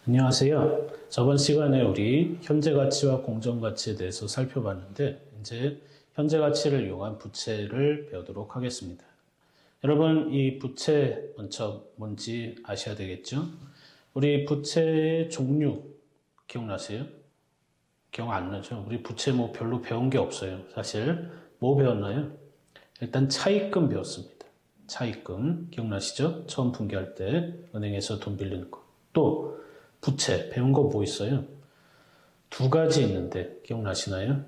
안녕하세요. 저번 시간에 우리 현재 가치와 공정 가치에 대해서 살펴봤는데 이제 현재 가치를 이용한 부채를 배우도록 하겠습니다. 여러분 이 부채 먼저 뭔지 아셔야 되겠죠? 우리 부채의 종류 기억나세요? 기억 안 나죠? 우리 부채 뭐 별로 배운 게 없어요. 사실 뭐 배웠나요? 일단 차입금 배웠습니다. 차입금 기억나시죠? 처음 분기할 때 은행에서 돈 빌리는 거. 또 부채 배운 거 뭐 있어요? 두 가지 있는데 기억나시나요?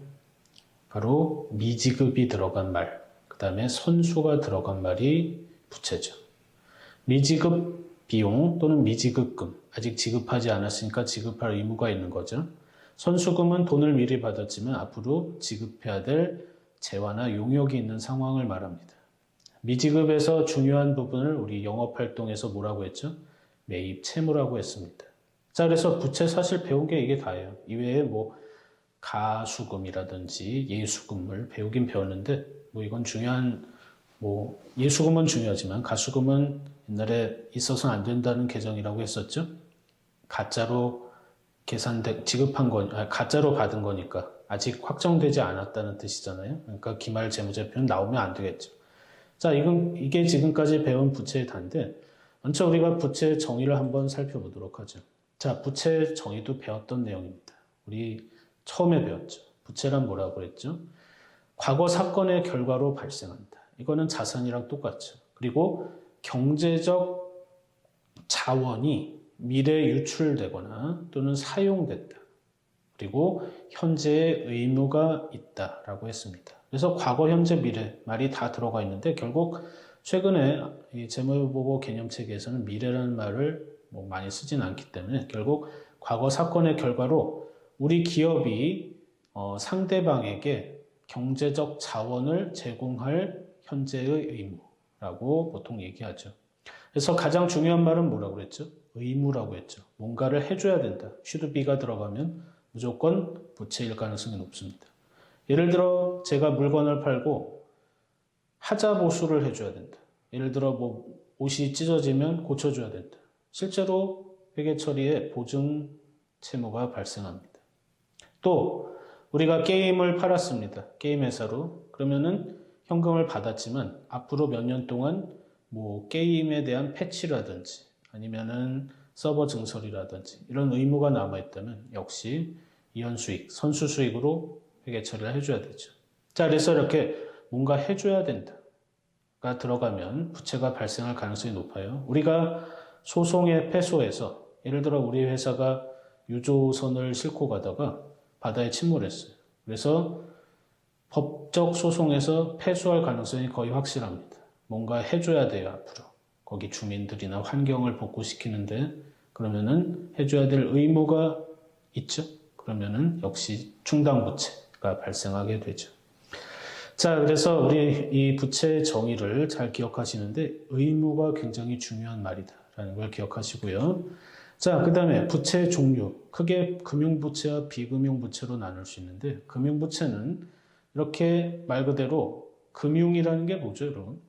바로 미지급이 들어간 말, 그 다음에 선수가 들어간 말이 부채죠. 미지급 비용 또는 미지급금, 아직 지급하지 않았으니까 지급할 의무가 있는 거죠. 선수금은 돈을 미리 받았지만 앞으로 지급해야 될 재화나 용역이 있는 상황을 말합니다. 미지급에서 중요한 부분을 우리 영업활동에서 뭐라고 했죠? 매입 채무라고 했습니다. 자, 그래서 부채 사실 배운 게 이게 다예요. 이외에 뭐 가수금이라든지 예수금을 배우긴 배웠는데 뭐 이건 중요한 뭐 예수금은 중요하지만 가수금은 옛날에 있어서는 안 된다는 개정이라고 했었죠. 가짜로 지급한 가짜로 받은 거니까 아직 확정되지 않았다는 뜻이잖아요. 그러니까 기말 재무제표는 나오면 안 되겠죠. 자, 이게 지금까지 배운 부채의 단데 먼저 우리가 부채의 정의를 한번 살펴보도록 하죠. 자, 부채 정의도 배웠던 내용입니다. 우리 처음에 배웠죠. 부채란 뭐라고 했죠? 과거 사건의 결과로 발생한다. 이거는 자산이랑 똑같죠. 그리고 경제적 자원이 미래에 유출되거나 또는 사용됐다. 그리고 현재의 의무가 있다라고 했습니다. 그래서 과거, 현재, 미래 말이 다 들어가 있는데 결국 최근에 이 재무보고 개념체계에서는 미래라는 말을 뭐 많이 쓰진 않기 때문에 결국 과거 사건의 결과로 우리 기업이 상대방에게 경제적 자원을 제공할 현재의 의무라고 보통 얘기하죠. 그래서 가장 중요한 말은 뭐라고 그랬죠? 의무라고 했죠. 뭔가를 해줘야 된다. should be가 들어가면 무조건 부채일 가능성이 높습니다. 예를 들어 제가 물건을 팔고 하자 보수를 해줘야 된다. 예를 들어 뭐 옷이 찢어지면 고쳐줘야 된다. 실제로 회계 처리에 보증 채무가 발생합니다. 또 우리가 게임을 팔았습니다. 게임 회사로. 그러면은 현금을 받았지만 앞으로 몇 년 동안 뭐 게임에 대한 패치라든지 아니면은 서버 증설이라든지 이런 의무가 남아있다면 역시 이연수익, 선수수익으로 회계 처리를 해줘야 되죠. 자, 그래서 이렇게 뭔가 해줘야 된다가 들어가면 부채가 발생할 가능성이 높아요. 우리가 소송에 패소해서 예를 들어 우리 회사가 유조선을 싣고 가다가 바다에 침몰했어요. 그래서 법적 소송에서 패소할 가능성이 거의 확실합니다. 뭔가 해줘야 돼요, 앞으로. 거기 주민들이나 환경을 복구시키는데 그러면은 해줘야 될 의무가 있죠. 그러면은 역시 충당부채가 발생하게 되죠. 자, 그래서 우리 이 부채 정의를 잘 기억하시는데 의무가 굉장히 중요한 말이다라는 걸 기억하시고요. 자, 그 다음에 부채 종류. 크게 금융부채와 비금융부채로 나눌 수 있는데 금융부채는 이렇게 말 그대로 금융이라는 게 뭐죠, 여러분?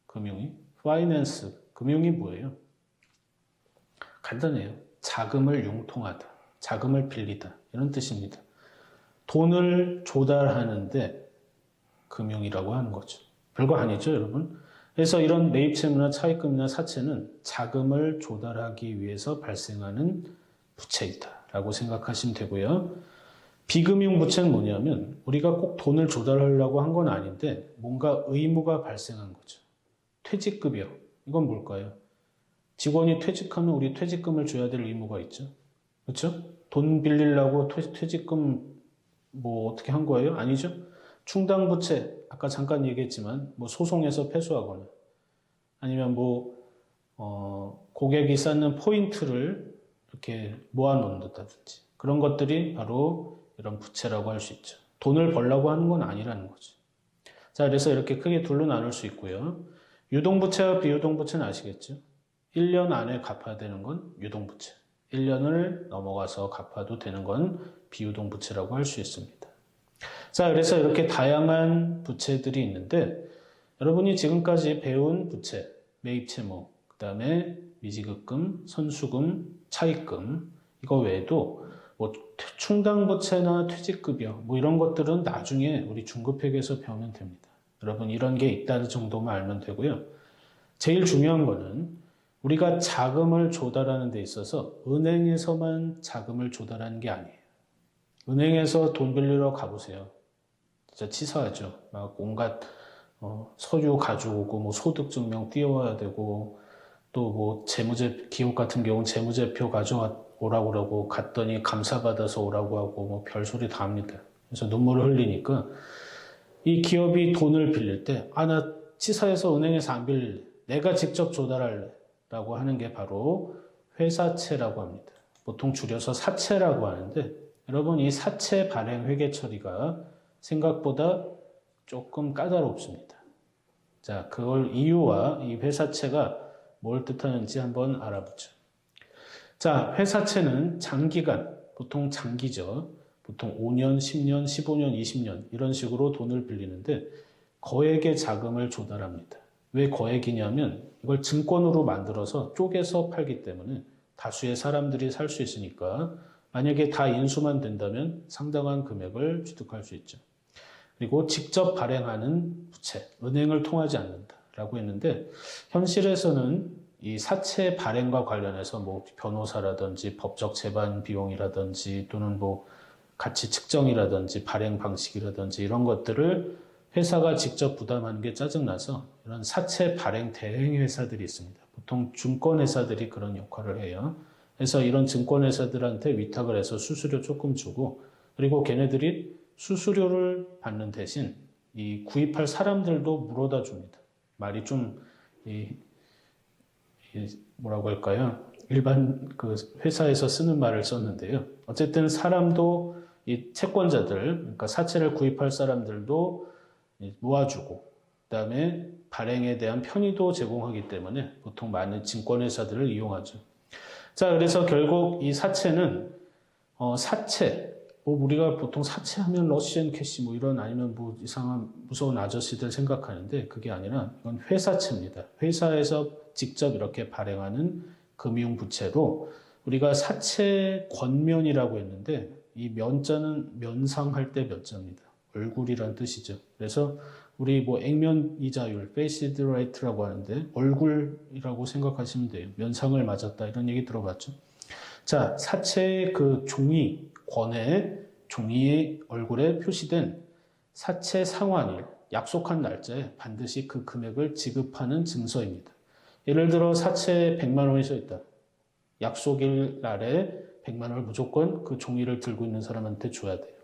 금융이? 파이낸스. 금융이 뭐예요? 간단해요. 자금을 융통하다. 자금을 빌리다. 이런 뜻입니다. 돈을 조달하는데 금융이라고 하는 거죠. 별거 아니죠, 여러분? 그래서 이런 매입채무나 차입금이나 사채는 자금을 조달하기 위해서 발생하는 부채이다라고 생각하시면 되고요. 비금융 부채는 뭐냐면 우리가 꼭 돈을 조달하려고 한 건 아닌데 뭔가 의무가 발생한 거죠. 퇴직급여. 이건 뭘까요? 직원이 퇴직하면 우리 퇴직금을 줘야 될 의무가 있죠. 그렇죠? 돈 빌리려고 퇴직금 뭐 어떻게 한 거예요? 아니죠? 충당부채, 아까 잠깐 얘기했지만, 뭐 소송에서 패소하거나, 아니면 고객이 쌓는 포인트를 이렇게 모아놓는다든지, 그런 것들이 바로 이런 부채라고 할 수 있죠. 돈을 벌려고 하는 건 아니라는 거죠. 자, 그래서 이렇게 크게 둘로 나눌 수 있고요. 유동부채와 비유동부채는 아시겠죠? 1년 안에 갚아야 되는 건 유동부채. 1년을 넘어가서 갚아도 되는 건 비유동부채라고 할 수 있습니다. 자, 그래서 이렇게 다양한 부채들이 있는데 여러분이 지금까지 배운 부채, 매입채무, 그 다음에 미지급금, 선수금, 차입금 이거 외에도 뭐 충당부채나 퇴직급여 뭐 이런 것들은 나중에 우리 중급회계에서 배우면 됩니다. 여러분 이런 게 있다는 정도만 알면 되고요. 제일 중요한 거는 우리가 자금을 조달하는 데 있어서 은행에서만 자금을 조달하는 게 아니에요. 은행에서 돈 빌리러 가보세요. 진짜 치사하죠. 막 온갖 서류 가져오고 뭐 소득증명 띄워야 되고 또 뭐 기업 같은 경우는 재무제표 가져오라고 그러고 갔더니 감사받아서 오라고 하고 뭐 별소리 다 합니다. 그래서 눈물을 흘리니까 이 기업이 돈을 빌릴 때 나 치사해서 은행에서 안 빌릴래. 내가 직접 조달할래. 라고 하는 게 바로 회사채라고 합니다. 보통 줄여서 사채라고 하는데 여러분 이 사채 발행 회계 처리가 생각보다 조금 까다롭습니다. 자, 그걸 이유와 이 회사채가 뭘 뜻하는지 한번 알아보죠. 자, 회사채는 장기간, 보통 장기죠. 보통 5년, 10년, 15년, 20년 이런 식으로 돈을 빌리는데 거액의 자금을 조달합니다. 왜 거액이냐면 이걸 증권으로 만들어서 쪼개서 팔기 때문에 다수의 사람들이 살 수 있으니까 만약에 다 인수만 된다면 상당한 금액을 취득할 수 있죠. 그리고 직접 발행하는 부채, 은행을 통하지 않는다라고 했는데 현실에서는 이 사채 발행과 관련해서 뭐 변호사라든지 법적 재반 비용이라든지 또는 뭐 가치 측정이라든지 발행 방식이라든지 이런 것들을 회사가 직접 부담하는 게 짜증나서 이런 사채 발행 대행 회사들이 있습니다. 보통 증권회사들이 그런 역할을 해요. 그래서 이런 증권회사들한테 위탁을 해서 수수료 조금 주고 그리고 걔네들이 수수료를 받는 대신 이 구입할 사람들도 물어다 줍니다. 말이 좀 뭐라고 할까요? 일반 그 회사에서 쓰는 말을 썼는데요. 어쨌든 사람도 이 채권자들, 그러니까 사채를 구입할 사람들도 모아주고 그다음에 발행에 대한 편의도 제공하기 때문에 보통 많은 증권회사들을 이용하죠. 자, 그래서 결국 이 사채는 사채, 뭐 우리가 보통 사채하면 러시안 캐시 뭐 이런 아니면 뭐 이상한 무서운 아저씨들 생각하는데 그게 아니라 이건 회사채입니다. 회사에서 직접 이렇게 발행하는 금융부채로 우리가 사채 권면이라고 했는데 이 면자는 면상할 때 면자입니다. 얼굴이란 뜻이죠. 그래서 우리 뭐 액면 이자율, 페이스 레이트라고 하는데 얼굴이라고 생각하시면 돼요. 면상을 맞았다 이런 얘기 들어봤죠. 자, 사채의 그 종이, 권의 종이의 얼굴에 표시된 사채 상환일, 약속한 날짜에 반드시 그 금액을 지급하는 증서입니다. 예를 들어 사채에 100만 원이 써 있다. 약속일 날에 100만 원을 무조건 그 종이를 들고 있는 사람한테 줘야 돼요.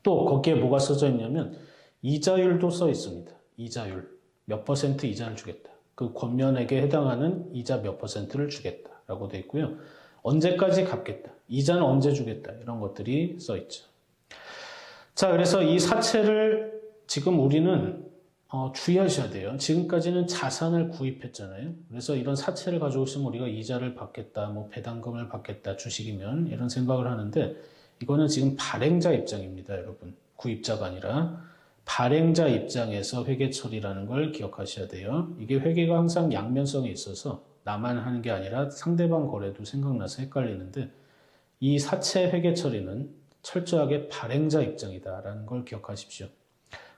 또 거기에 뭐가 써져 있냐면 이자율도 써 있습니다. 이자율. 몇 퍼센트 이자를 주겠다. 그 권면액에 해당하는 이자 몇 퍼센트를 주겠다라고 되어 있고요. 언제까지 갚겠다. 이자는 언제 주겠다. 이런 것들이 써 있죠. 자, 그래서 이 사채를 지금 우리는 주의하셔야 돼요. 지금까지는 자산을 구입했잖아요. 그래서 이런 사채를 가지고 있으면 우리가 이자를 받겠다, 뭐 배당금을 받겠다, 주식이면 이런 생각을 하는데 이거는 지금 발행자 입장입니다, 여러분. 구입자가 아니라 발행자 입장에서 회계 처리라는 걸 기억하셔야 돼요. 이게 회계가 항상 양면성이 있어서 나만 하는 게 아니라 상대방 거래도 생각나서 헷갈리는데 이 사채 회계 처리는 철저하게 발행자 입장이다라는 걸 기억하십시오.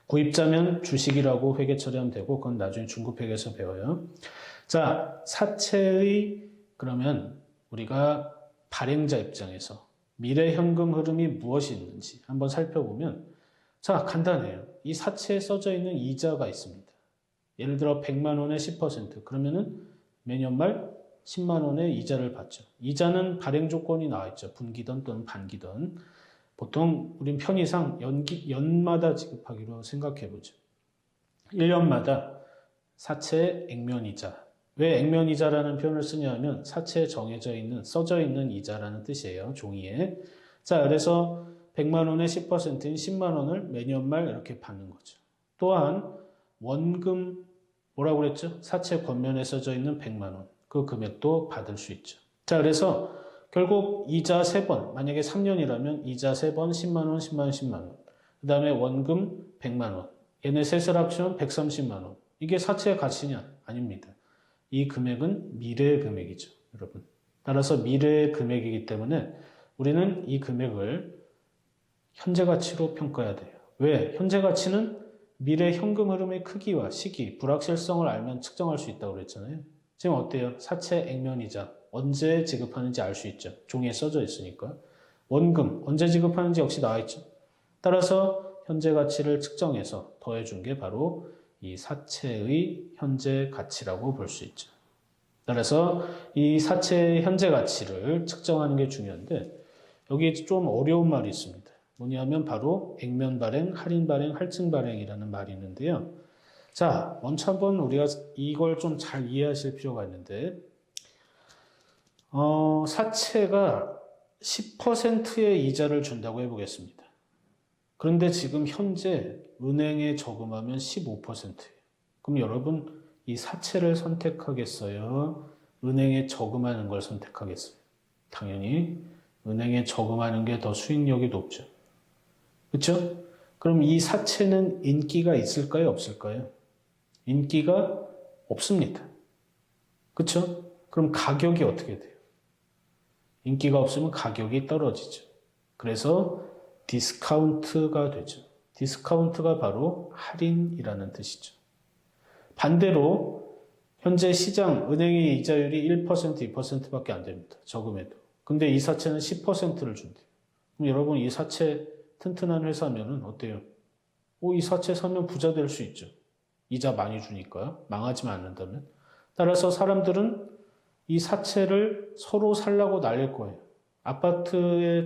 구입자면 주식이라고 회계 처리하면 되고 그건 나중에 중급회계에서 배워요. 자, 사채의 그러면 우리가 발행자 입장에서 미래 현금 흐름이 무엇이 있는지 한번 살펴보면 자, 간단해요. 이 사채에 써져 있는 이자가 있습니다. 예를 들어 100만 원에 10% 그러면은 매년 말 10만 원의 이자를 받죠. 이자는 발행 조건이 나와 있죠. 분기든 또는 반기든. 보통 우린 편의상 연마다 지급하기로 생각해보죠. 1년마다 사채 액면이자. 왜 액면이자라는 표현을 쓰냐면 사채에 정해져 있는, 써져 있는 이자라는 뜻이에요. 종이에. 자, 그래서 100만 원의 10%인 10만 원을 매년 말 이렇게 받는 거죠. 또한 원금, 뭐라고 그랬죠? 사채 권면에 써져 있는 100만 원. 그 금액도 받을 수 있죠. 자, 그래서 결국 이자 3번, 만약에 3년이라면 이자 3번 10만 원, 10만 원, 10만 원. 그 다음에 원금 100만 원. 얘네 셋을 합치면 130만 원. 이게 사채의 가치냐? 아닙니다. 이 금액은 미래의 금액이죠, 여러분. 따라서 미래의 금액이기 때문에 우리는 이 금액을 현재 가치로 평가해야 돼요. 왜? 현재 가치는 미래 현금 흐름의 크기와 시기, 불확실성을 알면 측정할 수 있다고 그랬잖아요. 지금 어때요? 사채 액면이자 언제 지급하는지 알 수 있죠. 종이에 써져 있으니까. 원금 언제 지급하는지 역시 나와 있죠. 따라서 현재 가치를 측정해서 더해준 게 바로 이 사채의 현재 가치라고 볼 수 있죠. 따라서 이 사채의 현재 가치를 측정하는 게 중요한데 여기 좀 어려운 말이 있습니다. 뭐냐면 바로 액면 발행, 할인 발행, 할증 발행이라는 말이 있는데요. 자, 먼저 한번 우리가 이걸 좀 잘 이해하실 필요가 있는데 사채가 10%의 이자를 준다고 해보겠습니다. 그런데 지금 현재 은행에 저금하면 15%예요. 그럼 여러분 이 사채를 선택하겠어요? 은행에 저금하는 걸 선택하겠어요? 당연히 은행에 저금하는 게 더 수익력이 높죠. 그렇죠? 그럼 이 사채는 인기가 있을까요? 없을까요? 인기가 없습니다. 그렇죠? 그럼 가격이 어떻게 돼요? 인기가 없으면 가격이 떨어지죠. 그래서 디스카운트가 되죠. 디스카운트가 바로 할인이라는 뜻이죠. 반대로 현재 시장 은행의 이자율이 1%, 2%밖에 안 됩니다. 저금해도. 근데 이 사채는 10%를 준대요. 그럼 여러분 이 사채 튼튼한 회사면은 어때요? 이 사채 사면 부자 될 수 있죠. 이자 많이 주니까 망하지만 않는다면. 따라서 사람들은 이 사채를 서로 살라고 날릴 거예요. 아파트에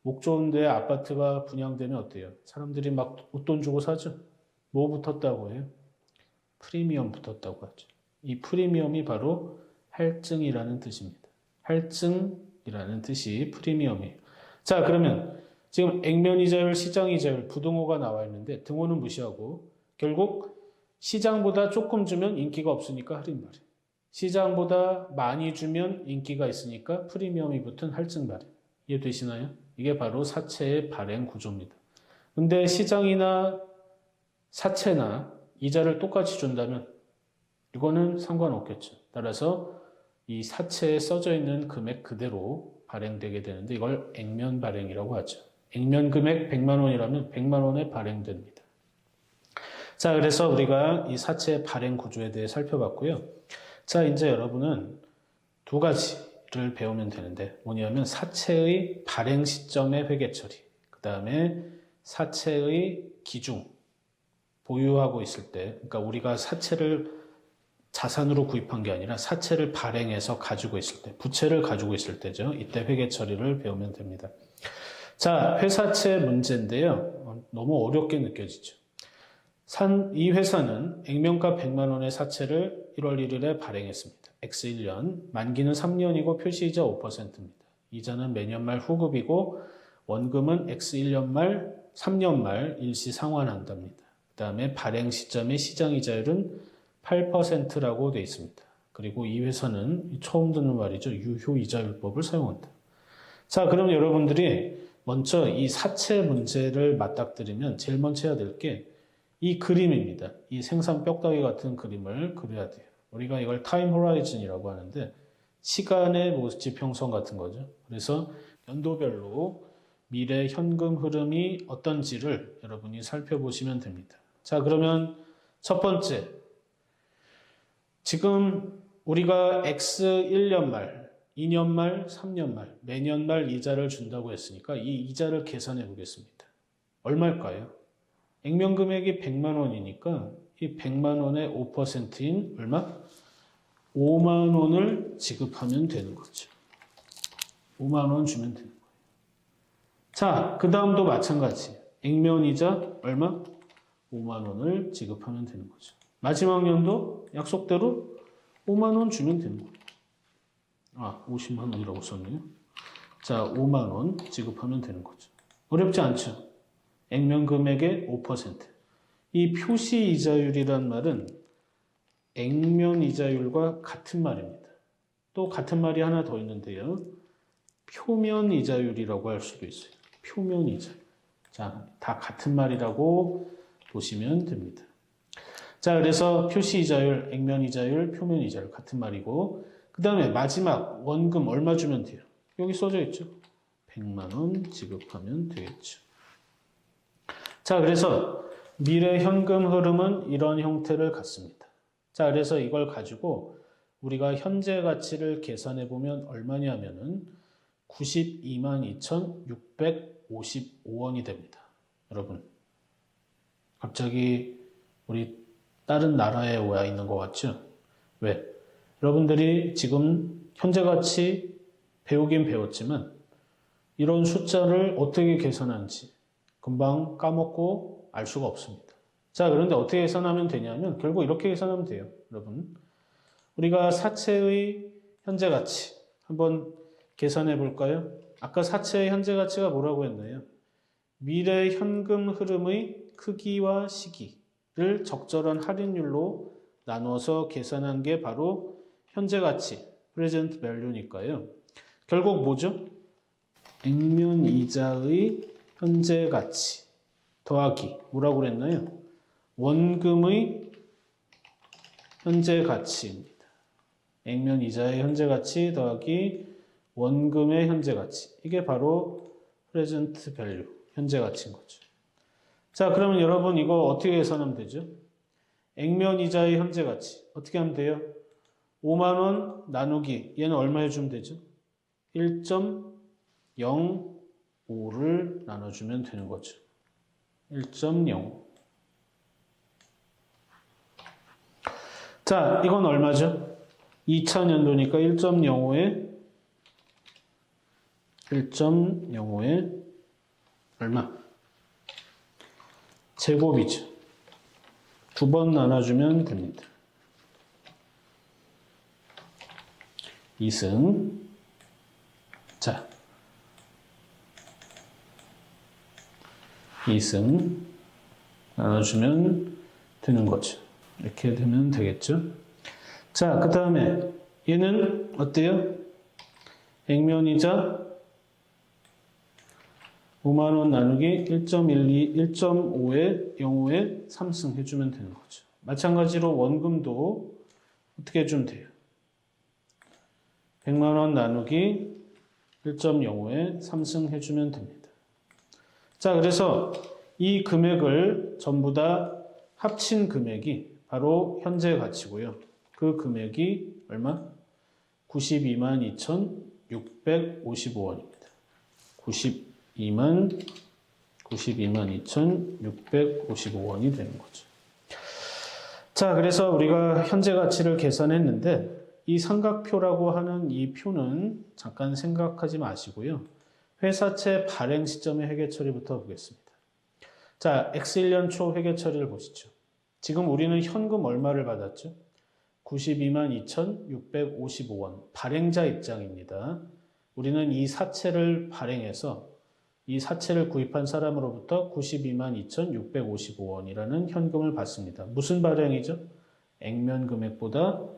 목 좋은데 아파트가 분양되면 어때요? 사람들이 막 웃돈 주고 사죠. 뭐 붙었다고 해요? 프리미엄 붙었다고 하죠. 이 프리미엄이 바로 할증이라는 뜻입니다. 할증이라는 뜻이 프리미엄이에요. 자, 그러면 지금 액면이자율, 시장이자율, 부등호가 나와 있는데 등호는 무시하고 결국 시장보다 조금 주면 인기가 없으니까 할인 발행. 시장보다 많이 주면 인기가 있으니까 프리미엄이 붙은 할증 발행. 이해되시나요? 이게 바로 사채의 발행 구조입니다. 근데 시장이나 사채나 이자를 똑같이 준다면 이거는 상관없겠죠. 따라서 이 사채에 써져 있는 금액 그대로 발행되게 되는데 이걸 액면 발행이라고 하죠. 액면 금액 100만 원이라면 100만 원에 발행됩니다. 자, 그래서 우리가 이 사채 발행 구조에 대해 살펴봤고요. 자, 이제 여러분은 두 가지를 배우면 되는데 뭐냐면 사채의 발행 시점의 회계 처리, 그 다음에 사채의 기중, 보유하고 있을 때, 그러니까 우리가 사채를 자산으로 구입한 게 아니라 사채를 발행해서 가지고 있을 때, 부채를 가지고 있을 때죠. 이때 회계 처리를 배우면 됩니다. 자, 회사채 문제인데요. 너무 어렵게 느껴지죠. 이 회사는 액면가 100만 원의 사채를 1월 1일에 발행했습니다. X1년, 만기는 3년이고 표시이자 5%입니다. 이자는 매년 말 후급이고 원금은 X1년 말, 3년 말 일시 상환한답니다. 그 다음에 발행 시점의 시장이자율은 8%라고 되어 있습니다. 그리고 이 회사는 처음 듣는 말이죠. 유효이자율법을 사용한다. 자, 그럼 여러분들이 먼저 이 사채 문제를 맞닥뜨리면 제일 먼저 해야 될 게 이 그림입니다. 이 생산 뼈다귀 같은 그림을 그려야 돼요. 우리가 이걸 타임 호라이즌이라고 하는데 시간의 지평선 같은 거죠. 그래서 연도별로 미래 현금 흐름이 어떤지를 여러분이 살펴보시면 됩니다. 자, 그러면 첫 번째, 지금 우리가 X1년 말, 2년 말, 3년 말, 매년 말 이자를 준다고 했으니까 이 이자를 계산해 보겠습니다. 얼마일까요? 액면 금액이 100만 원이니까 이 100만 원의 5%인 얼마? 5만 원을 지급하면 되는 거죠. 5만 원 주면 되는 거예요. 자, 그 다음도 마찬가지. 액면이자 얼마? 5만 원을 지급하면 되는 거죠. 마지막 년도 약속대로 5만 원 주면 되는 거예요. 50만 원이라고 썼네요. 자, 5만 원 지급하면 되는 거죠. 어렵지 않죠? 액면 금액의 5%. 이 표시 이자율이란 말은 액면 이자율과 같은 말입니다. 또 같은 말이 하나 더 있는데요. 표면 이자율이라고 할 수도 있어요. 표면 이자율. 자, 다 같은 말이라고 보시면 됩니다. 자, 그래서 표시 이자율, 액면 이자율, 표면 이자율 같은 말이고 그 다음에 마지막 원금 얼마 주면 돼요? 여기 써져 있죠. 100만 원 지급하면 되겠죠. 자, 그래서 미래 현금 흐름은 이런 형태를 갖습니다. 자, 그래서 이걸 가지고 우리가 현재 가치를 계산해 보면 얼마냐면은 92만 2,655원이 됩니다. 여러분, 갑자기 우리 다른 나라에 와 있는 것 같죠? 왜? 여러분들이 지금 현재 가치 배우긴 배웠지만 이런 숫자를 어떻게 계산하는지 금방 까먹고 알 수가 없습니다. 자, 그런데 어떻게 계산하면 되냐면 결국 이렇게 계산하면 돼요. 여러분, 우리가 사채의 현재 가치 한번 계산해 볼까요? 아까 사채의 현재 가치가 뭐라고 했나요? 미래 현금 흐름의 크기와 시기를 적절한 할인율로 나눠서 계산한 게 바로 현재 가치, present value니까요. 결국 뭐죠? 액면 이자의 현재 가치 더하기 뭐라고 그랬나요? 원금의 현재 가치입니다. 액면 이자의 현재 가치 더하기 원금의 현재 가치. 이게 바로 present value, 현재 가치인 거죠. 자, 그러면 여러분 이거 어떻게 계산하면 되죠? 액면 이자의 현재 가치. 어떻게 하면 돼요? 5만 원 나누기 얘는 얼마 해주면 되죠? 1.05를 나눠주면 되는 거죠. 1.05. 자, 이건 얼마죠? 2000년도니까 1.05에 얼마? 제곱이죠. 두 번 나눠주면 됩니다. 2승. 자, 2승 나눠주면 되는 거죠. 이렇게 되면 되겠죠. 자, 그 다음에 얘는 어때요? 액면이자 5만원 나누기 1.5에 3승 해주면 되는 거죠. 마찬가지로 원금도 어떻게 해주면 돼요? 100만원 나누기 1.05에 3승 해주면 됩니다. 자, 그래서 이 금액을 전부 다 합친 금액이 바로 현재 가치고요. 그 금액이 얼마? 92만 2,655원입니다. 92만 2,655원이 되는 거죠. 자, 그래서 우리가 현재 가치를 계산했는데 이 삼각표라고 하는 이 표는 잠깐 생각하지 마시고요. 회사채 발행 시점의 회계 처리부터 보겠습니다. 자, X1년 초 회계 처리를 보시죠. 지금 우리는 현금 얼마를 받았죠? 92만 2,655원. 발행자 입장입니다. 우리는 이 사채를 발행해서 이 사채를 구입한 사람으로부터 92만 2,655원이라는 현금을 받습니다. 무슨 발행이죠? 액면 금액보다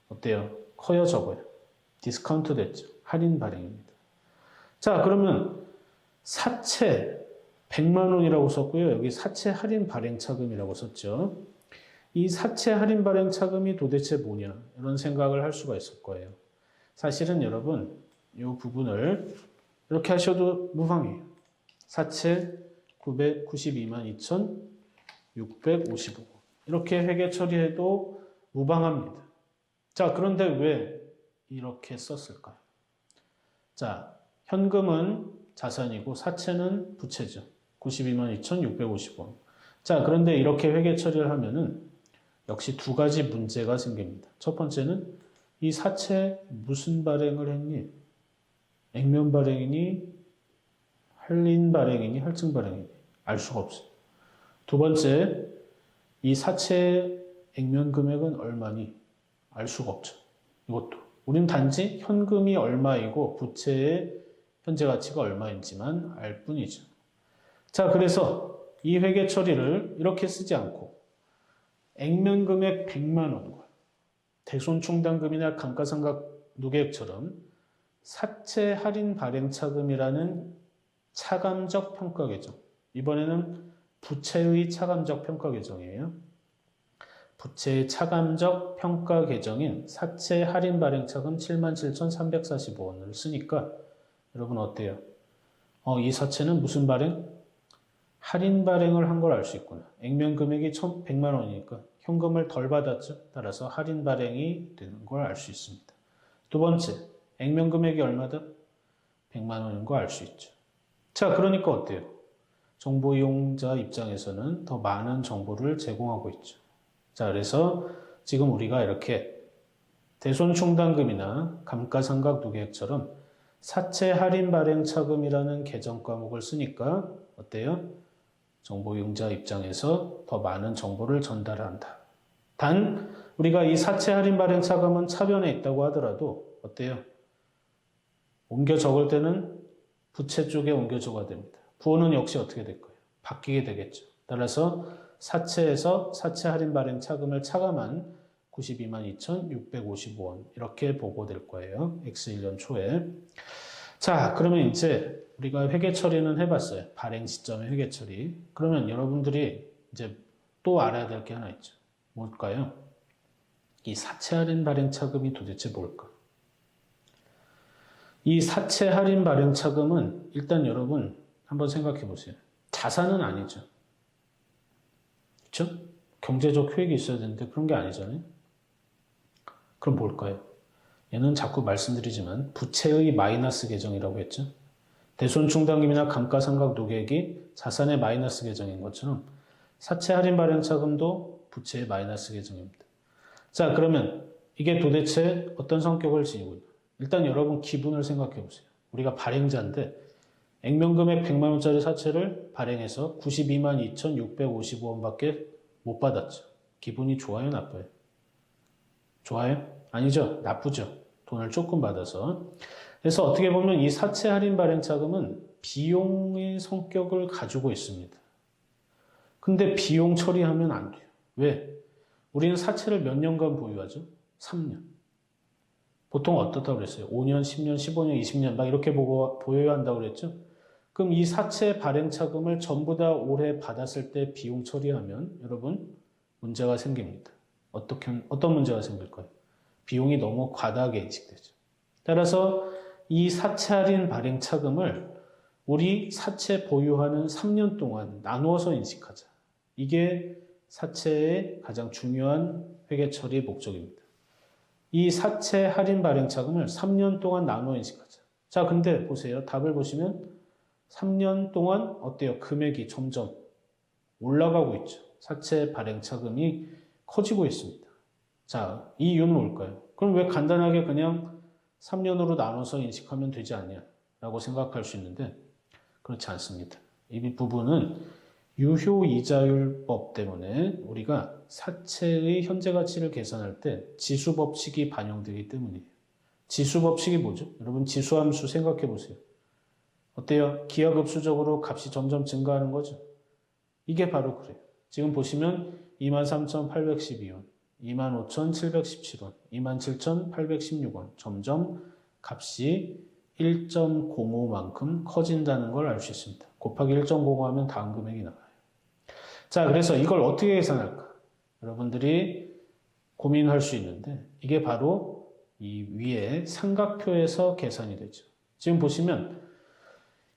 어때요? 커요, 적어요? 디스카운트 됐죠. 할인 발행입니다. 자, 그러면 사채 100만 원이라고 썼고요. 여기 사채 할인 발행 차금이라고 썼죠. 이 사채 할인 발행 차금이 도대체 뭐냐? 이런 생각을 할 수가 있을 거예요. 사실은 여러분, 이 부분을 이렇게 하셔도 무방해요. 사채 992만 2,655원. 이렇게 회계 처리해도 무방합니다. 자, 그런데 왜 이렇게 썼을까요? 자, 현금은 자산이고 사채는 부채죠. 92만 2,655원. 자, 그런데 이렇게 회계 처리를 하면은 역시 두 가지 문제가 생깁니다. 첫 번째는 이 사채 무슨 발행을 했니? 액면 발행이니? 할인 발행이니? 할증 발행이니? 알 수가 없어요. 두 번째, 이 사채 액면 금액은 얼마니? 알 수가 없죠. 이것도. 우린 단지 현금이 얼마이고 부채의 현재 가치가 얼마인지만 알 뿐이죠. 자, 그래서 이 회계 처리를 이렇게 쓰지 않고 액면 금액 100만 원과 대손충당금이나 감가상각 누계액처럼 사채 할인 발행 차금이라는 차감적 평가 계정. 이번에는 부채의 차감적 평가 계정이에요. 부채의 차감적 평가 계정인 사채 할인 발행 차금 77,345원을 쓰니까 여러분 어때요? 이 사채는 무슨 발행? 할인 발행을 한 걸 알 수 있구나. 액면 금액이 1,100만 원이니까 현금을 덜 받았죠. 따라서 할인 발행이 되는 걸 알 수 있습니다. 두 번째, 액면 금액이 얼마다? 100만 원인 거 알 수 있죠. 자, 그러니까 어때요? 정보 이용자 입장에서는 더 많은 정보를 제공하고 있죠. 자, 그래서 지금 우리가 이렇게 대손충당금이나 감가상각노계획처럼 사채 할인 발행 차금이라는 계정 과목을 쓰니까 어때요? 정보 이용자 입장에서 더 많은 정보를 전달한다. 단 우리가 이 사채 할인 발행 차금은 차변에 있다고 하더라도 어때요? 옮겨 적을 때는 부채 쪽에 옮겨 적어야 됩니다. 부호는 역시 어떻게 될 거예요? 바뀌게 되겠죠. 따라서 사채에서 사채 할인 발행 차금을 차감한 922만 2,655원 이렇게 보고될 거예요. X1년 초에. 자, 그러면 이제 우리가 회계 처리는 해봤어요. 발행 시점의 회계 처리. 그러면 여러분들이 이제 또 알아야 될 게 하나 있죠. 뭘까요? 이 사채 할인 발행 차금이 도대체 뭘까? 이 사채 할인 발행 차금은 일단 여러분 한번 생각해 보세요. 자산은 아니죠. 그렇죠? 경제적 효익이 있어야 되는데 그런 게 아니잖아요. 그럼 뭘까요? 얘는 자꾸 말씀드리지만 부채의 마이너스 계정이라고 했죠. 대손충당금이나 감가상각노계획이 자산의 마이너스 계정인 것처럼 사채 할인 발행 차금도 부채의 마이너스 계정입니다. 자, 그러면 이게 도대체 어떤 성격을 지니고 있나? 일단 여러분 기분을 생각해 보세요. 우리가 발행자인데 액면 금액 100만 원짜리 사채를 발행해서 92만 2,655원밖에 못 받았죠. 기분이 좋아요, 나빠요? 좋아요? 아니죠. 나쁘죠. 돈을 조금 받아서. 그래서 어떻게 보면 이 사채 할인 발행 차금은 비용의 성격을 가지고 있습니다. 근데 비용 처리하면 안 돼요. 왜? 우리는 사채를 몇 년간 보유하죠? 3년. 보통 어떻다고 그랬어요? 5년, 10년, 15년, 20년 막 이렇게 보여야 한다고 그랬죠? 그럼 이 사채 발행 차금을 전부 다 올해 받았을 때 비용 처리하면 여러분 문제가 생깁니다. 어떤 문제가 생길까요? 비용이 너무 과다하게 인식되죠. 따라서 이 사채 할인 발행 차금을 우리 사채 보유하는 3년 동안 나누어서 인식하자. 이게 사채의 가장 중요한 회계 처리 목적입니다. 이 사채 할인 발행 차금을 3년 동안 나누어 인식하자. 자, 근데 보세요. 답을 보시면 3년 동안 어때요? 금액이 점점 올라가고 있죠. 사채 발행 차금이 커지고 있습니다. 자, 이 이유는 뭘까요? 그럼 왜 간단하게 그냥 3년으로 나눠서 인식하면 되지 않냐? 라고 생각할 수 있는데 그렇지 않습니다. 이 부분은 유효이자율법 때문에 우리가 사채의 현재 가치를 계산할 때 지수법칙이 반영되기 때문이에요. 지수법칙이 뭐죠? 여러분 지수함수 생각해 보세요. 어때요? 기하급수적으로 값이 점점 증가하는 거죠. 이게 바로 그래요. 지금 보시면 23,812원, 25,717원, 27,816원 점점 값이 1.05만큼 커진다는 걸 알 수 있습니다. 곱하기 1.05 하면 다음 금액이 나와요. 자, 그래서 이걸 어떻게 계산할까? 여러분들이 고민할 수 있는데 이게 바로 이 위에 삼각표에서 계산이 되죠. 지금 보시면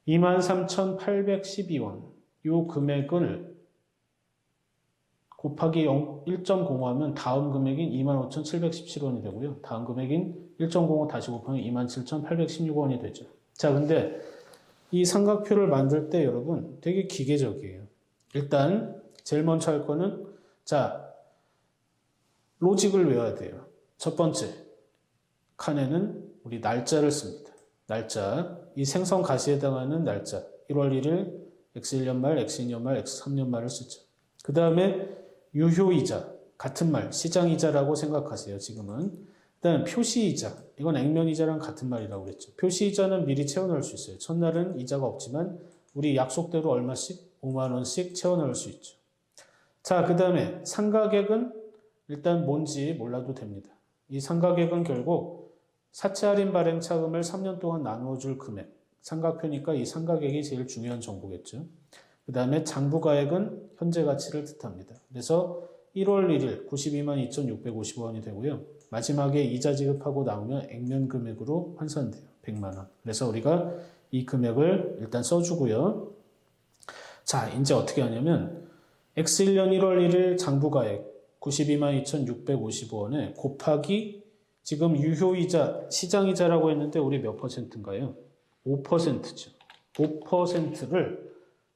23,812원 이 금액을 곱하기 1.05 하면 다음 금액인 25,717원이 되고요. 다음 금액인 1.05 다시 곱하면 27,816원이 되죠. 자, 근데 이 삼각표를 만들 때 여러분 되게 기계적이에요. 일단 제일 먼저 할 거는 자, 로직을 외워야 돼요. 첫 번째 칸에는 우리 날짜를 씁니다. 날짜, 이 생성 가시에 해당하는 날짜 1월 1일 X1년 말, X2년 말, X3년 말을 쓰죠. 그 다음에 유효이자, 같은 말, 시장이자라고 생각하세요. 지금은. 그 다음에 표시이자, 이건 액면이자랑 같은 말이라고 그랬죠. 표시이자는 미리 채워넣을 수 있어요. 첫날은 이자가 없지만 우리 약속대로 얼마씩? 5만 원씩 채워넣을 수 있죠. 자, 그 다음에 상가객은 일단 뭔지 몰라도 됩니다. 이 상가객은 결국 사채 할인 발행 차금을 3년 동안 나누어줄 금액, 삼각표니까 이 상가객이 제일 중요한 정보겠죠. 그 다음에 장부가액은 현재 가치를 뜻합니다. 그래서 1월 1일 922,650원이 되고요. 마지막에 이자 지급하고 나오면 액면 금액으로 환산돼요. 100만 원. 그래서 우리가 이 금액을 일단 써주고요. 자, 이제 어떻게 하냐면 X1년 1월 1일 장부가액 922,650원에 곱하기 지금 유효이자, 시장이자라고 했는데 우리 몇 퍼센트인가요? 5%죠. 5%를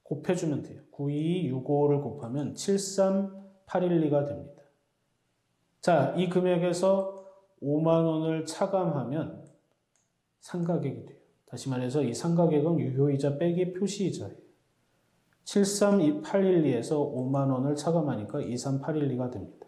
곱해주면 돼요. 9265를 곱하면 73812가 됩니다. 자, 이 금액에서 5만 원을 차감하면 상가액이 돼요. 다시 말해서 이 상가액은 유효이자 빼기 표시이자예요. 73812에서 5만 원을 차감하니까 23812가 됩니다.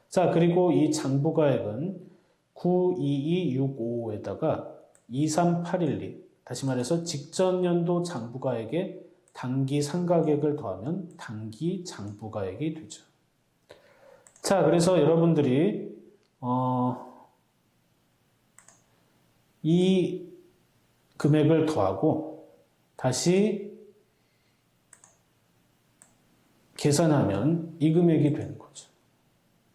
자, 그리고 이 장부가액은 92265에다가 23812, 다시 말해서 직전 연도 장부가액에 당기 상가액을 더하면 당기 장부가액이 되죠. 자, 그래서 여러분들이 이 금액을 더하고 다시 계산하면 이 금액이 되는 거죠.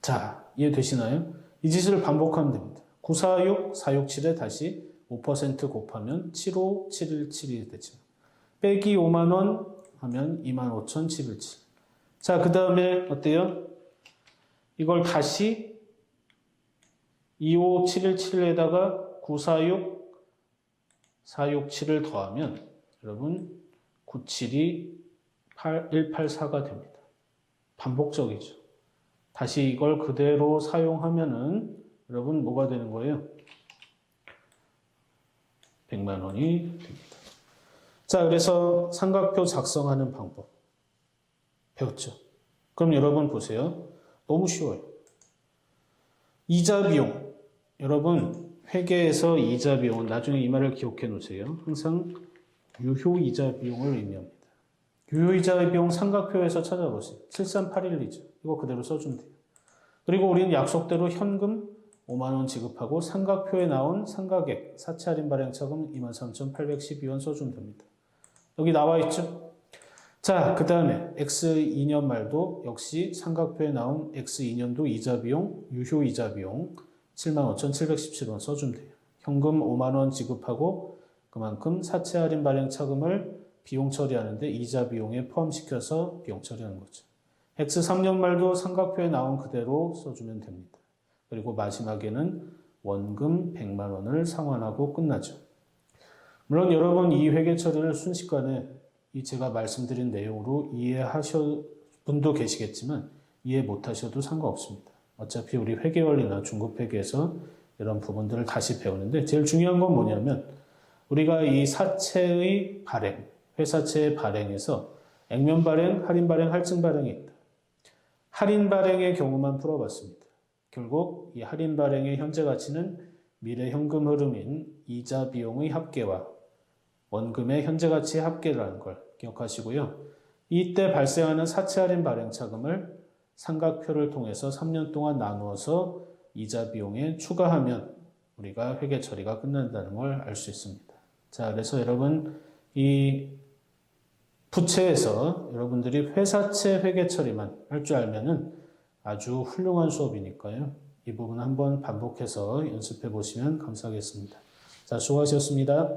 자, 이해되시나요? 이 짓을 반복하면 됩니다. 946, 467에 다시 5% 곱하면 75717이 되죠. 빼기 5만 원 하면 25,717. 자, 그 다음에 어때요? 이걸 다시 25717에다가 946, 467을 더하면 여러분 972, 184가 됩니다. 반복적이죠. 다시 이걸 그대로 사용하면은 여러분 뭐가 되는 거예요? 100만 원이 됩니다. 자, 그래서 삼각표 작성하는 방법 배웠죠? 그럼 여러분 보세요. 너무 쉬워요. 이자 비용. 여러분 회계에서 이자 비용은 나중에 이 말을 기억해 놓으세요. 항상 유효이자 비용을 의미합니다. 유효이자 비용 삼각표에서 찾아보세요. 73812죠. 이거 그대로 써주면 돼요. 그리고 우리는 약속대로 현금 5만 원 지급하고 삼각표에 나온 상가액, 사채 할인 발행 차금 23,812원 써주면 됩니다. 여기 나와 있죠? 자, 그 다음에 X2년 말도 역시 삼각표에 나온 X2년도 이자 비용, 유효 이자 비용 75,717원 써주면 돼요. 현금 5만 원 지급하고 그만큼 사채 할인 발행 차금을 비용 처리하는데 이자 비용에 포함시켜서 비용 처리하는 거죠. X3년 말도 삼각표에 나온 그대로 써주면 됩니다. 그리고 마지막에는 원금 100만 원을 상환하고 끝나죠. 물론 여러분 이 회계 처리를 순식간에 이 제가 말씀드린 내용으로 이해하실 분도 계시겠지만 이해 못하셔도 상관없습니다. 어차피 우리 회계 원리나 중급 회계에서 이런 부분들을 다시 배우는데 제일 중요한 건 뭐냐면 우리가 이 사채의 발행, 회사채의 발행에서 액면 발행, 할인 발행, 할증 발행이 있다. 할인 발행의 경우만 풀어봤습니다. 결국 이 할인 발행의 현재 가치는 미래 현금 흐름인 이자 비용의 합계와 원금의 현재 가치의 합계라는 걸 기억하시고요. 이때 발생하는 사채 할인 발행 차금을 삼각표를 통해서 3년 동안 나누어서 이자 비용에 추가하면 우리가 회계 처리가 끝난다는 걸 알 수 있습니다. 자, 그래서 여러분 이 부채에서 여러분들이 회사채 회계 처리만 할 줄 알면은 아주 훌륭한 수업이니까요. 이 부분 한번 반복해서 연습해 보시면 감사하겠습니다. 자, 수고하셨습니다.